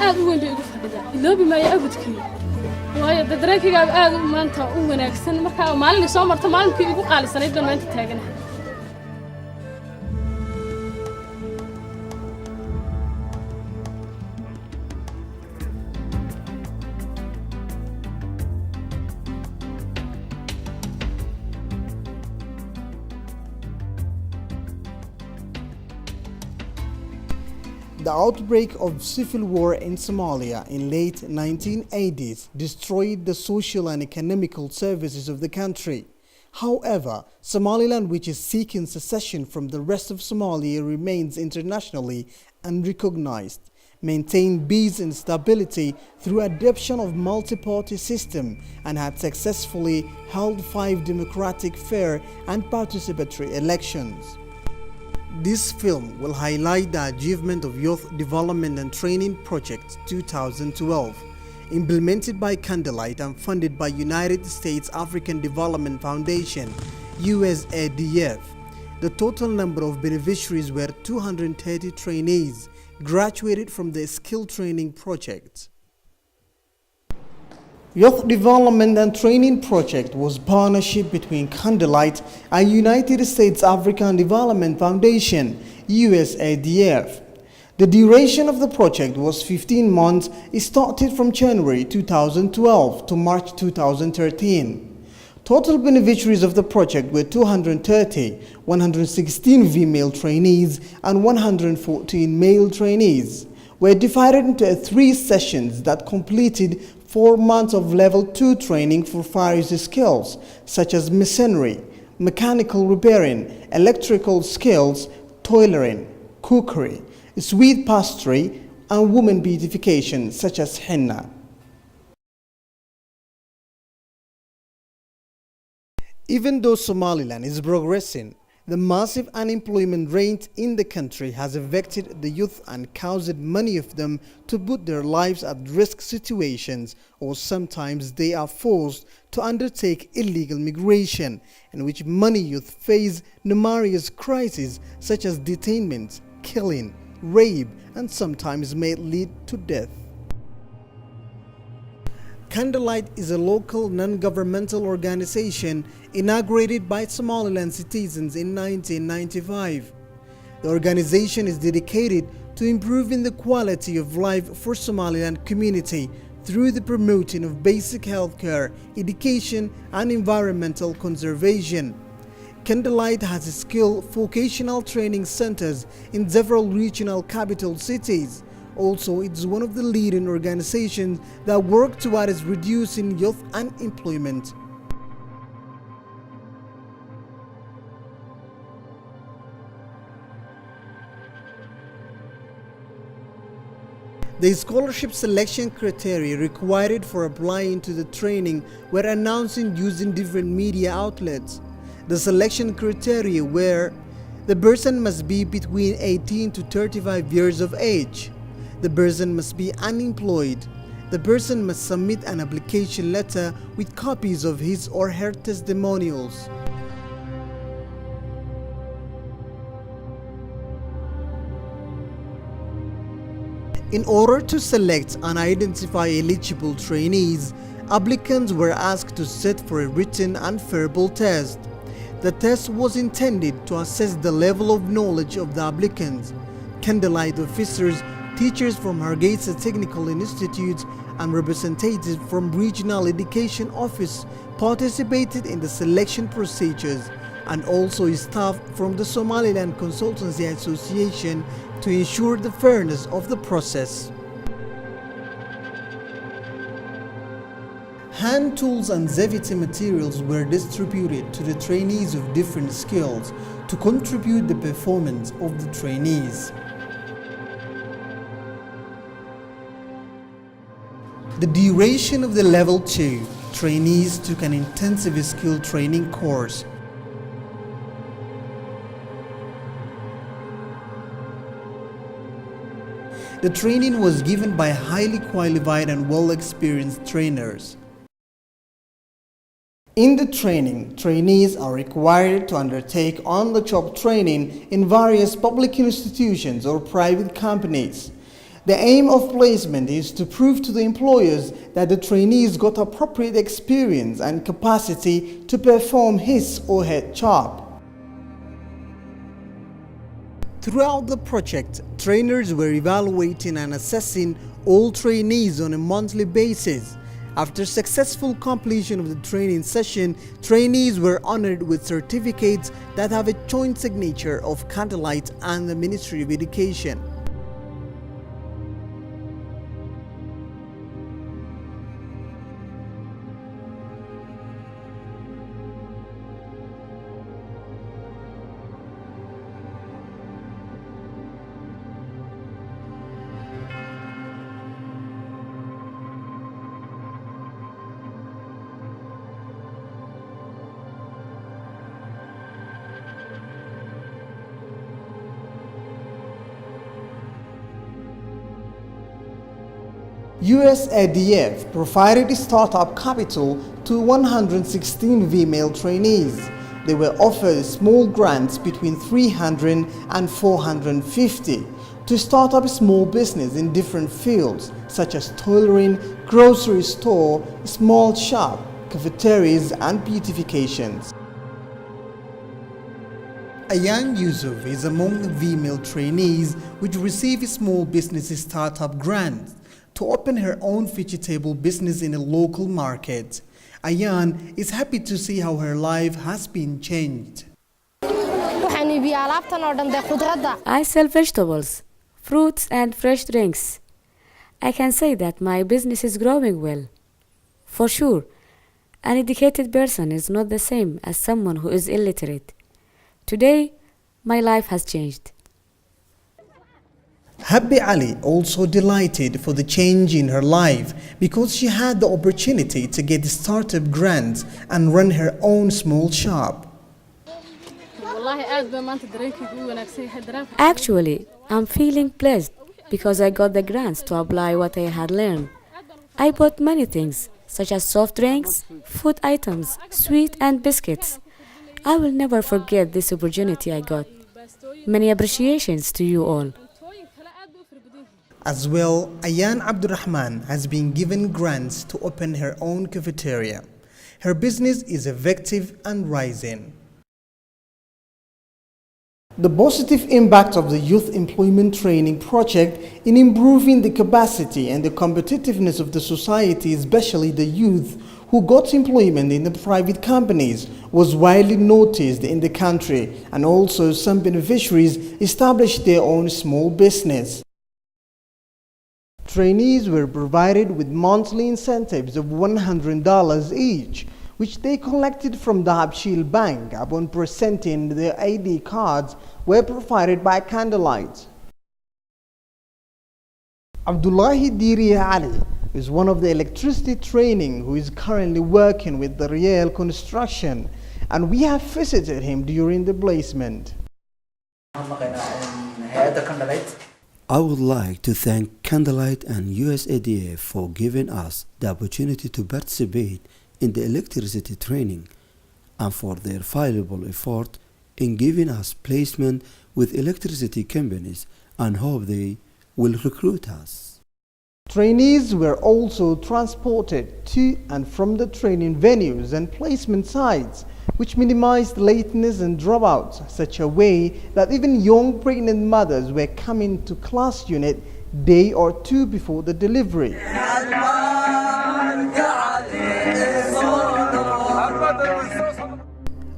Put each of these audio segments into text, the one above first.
aad u weyn bay ugu fadhidaa iloobi maayo abadkii waayo dareenkayga aad u maanta u wanaagsan marka maalin soo marto maalinkii ugu qaalisanayd baan maanta taaganahay. The outbreak of civil war in Somalia in late 1980s destroyed the social and economical services of the country. However, Somaliland, which is seeking secession from the rest of Somalia, remains internationally unrecognized, maintained peace and stability through adoption of multi-party system, and had successfully held 5 democratic, fair and participatory elections. This film will highlight the achievement of Youth Development and Training Project 2012, implemented by Candlelight and funded by United States African Development Foundation, USAID. The total number of beneficiaries were 230 trainees graduated from the skill training project. Youth Development and Training Project was a partnership between Candlelight and United States African Development Foundation, USAID. The duration of the project was 15 months. It started from January 2012 to March 2013. Total beneficiaries of the project were 230, 116 female trainees and 114 male trainees. Were divided into 3 sessions that completed 4 months of level 2 training for various skills such as masonry, mechanical repairing, electrical skills, tailoring, cookery, sweet pastry, and woman beautification such as henna. Even though Somaliland is progressing, the massive unemployment rate in the country has affected the youth and caused many of them to put their lives at risk situations, or sometimes they are forced to undertake illegal migration, in which many youth face numerous crises such as detainment, killing, rape, and sometimes may lead to death. Candlelight is a local non-governmental organization inaugurated by Somaliland citizens in 1995. The organization is dedicated to improving the quality of life for Somaliland community through the promoting of basic health care, education, and environmental conservation. Candlelight has skill vocational training centers in several regional capital cities. Also, it is one of the leading organizations that work towards reducing youth unemployment. The scholarship selection criteria required for applying to the training were announced using different media outlets. The selection criteria were: the person must be between 18 to 35 years of age. The person must be unemployed. The person must submit an application letter with copies of his or her testimonials. In order to select and identify eligible trainees, applicants were asked to sit for a written and verbal test. The test was intended to assess the level of knowledge of the applicants. Candlelight officers, teachers from Hargeisa Technical Institute, and representatives from Regional Education Office participated in the selection procedures, and also staff from the Somaliland Consultancy Association to ensure the fairness of the process. Hand tools and ZVT materials were distributed to the trainees of different skills to contribute the performance of the trainees. The duration of the Level 2, trainees took an intensive skill training course. The training was given by highly qualified and well-experienced trainers. In the training, trainees are required to undertake on-the-job training in various public institutions or private companies. The aim of placement is to prove to the employers that the trainees got appropriate experience and capacity to perform his or her job. Throughout the project, trainers were evaluating and assessing all trainees on a monthly basis. After successful completion of the training session, trainees were honored with certificates that have a joint signature of Candlelight and the Ministry of Education. USADF provided startup capital to 116 female trainees. They were offered small grants between 300 and 450 to start up a small business in different fields such as tailoring, grocery store, small shop, cafeterias and beautifications. Ayan Yusuf is among the female trainees which receive small business startup grants to open her own vegetable business in a local market. Ayan is happy to see how her life has been changed. I sell vegetables, fruits and fresh drinks. I can say that my business is growing well. For sure, an educated person is not the same as someone who is illiterate. Today, my life has changed. Habbi Ali also delighted for the change in her life because she had the opportunity to get startup grants and run her own small shop. Actually, I'm feeling blessed because I got the grants to apply what I had learned. I bought many things such as soft drinks, food items, sweet and biscuits. I will never forget this opportunity I got. Many appreciations to you all. As well, Ayan Abdurrahman has been given grants to open her own cafeteria. Her business is effective and rising. The positive impact of the Youth Employment Training Project in improving the capacity and the competitiveness of the society, especially the youth who got employment in the private companies, was widely noticed in the country, and also some beneficiaries established their own small business. Trainees were provided with monthly incentives of $100 each, which they collected from the Habshil Bank upon presenting their ID cards were provided by Candlelight. Abdullahi Diri Ali is one of the electricity training who is currently working with the Real Construction, and we have visited him during the placement. I would like to thank Candlelight and USADF for giving us the opportunity to participate in the electricity training and for their valuable effort in giving us placement with electricity companies, and hope they will recruit us. Trainees were also transported to and from the training venues and placement sites, which minimized lateness and dropouts, such a way that even young pregnant mothers were coming to class unit day or two before the delivery.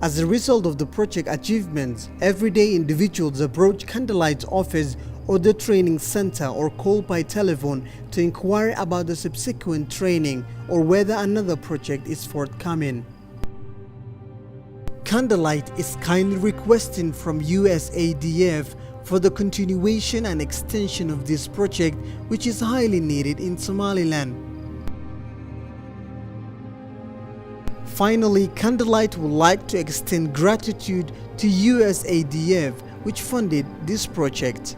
As a result of the project achievements, everyday individuals approach Candlelight's office or the training center or call by telephone to inquire about the subsequent training or whether another project is forthcoming. Candlelight is kindly requesting from USADF for the continuation and extension of this project, which is highly needed in Somaliland. Finally, Candlelight would like to extend gratitude to USADF, which funded this project.